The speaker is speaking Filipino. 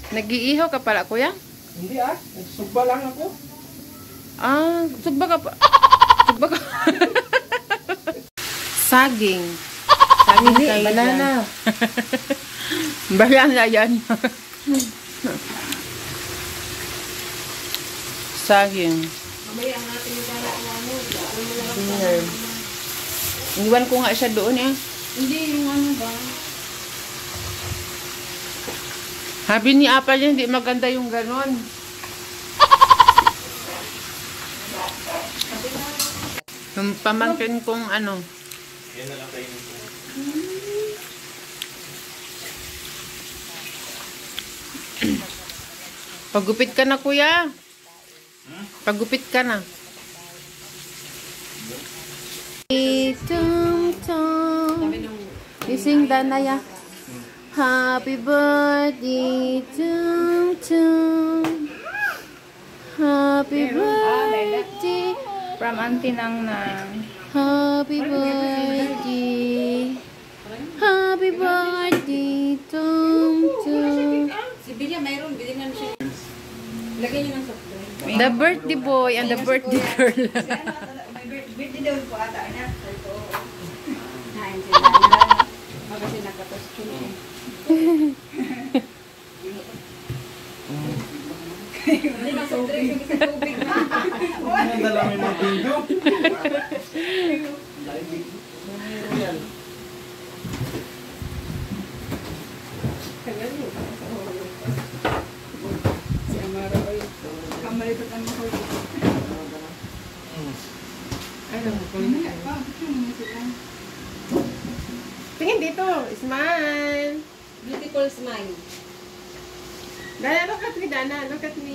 Nag-iihaw ka pala, kuya? Hindi nagsugba lang ako. Sugba ka pa. Sugba ka. Saging. Saging kayo banana. Banana yan. Saging. Mamaya ang natin yung ano. Dinner. Iwan ko nga siya doon eh. Hindi, yung ano ba? Sabi ni Apa niya, hindi maganda yung ganon. Yung pamangkin kong ano. Yan na lang kayo nito. Pagupit ka na, kuya. Pagupit ka na. Tum-tum. You sing Danaya. Happy birthday tum-tum. Happy birthday. From Auntie Nang Nang. Happy birthday. Happy birthday tum-tum. Si Bilya, mayroon. Bilingan siya. Lagay niyo ng soft drink. The birthday boy and the birthday girl. Birthday daw po ata niya. Ito. Nain sila na. Magkasi nagkatos ko. Hindi na soft drink yung isa tubig na. Ang dala may mga bingo. Si Amara ko yun. Kamalipat ang mahal. Tingin dito. Smile. Beautiful smile. Dana, look at me, Dana. Look at me.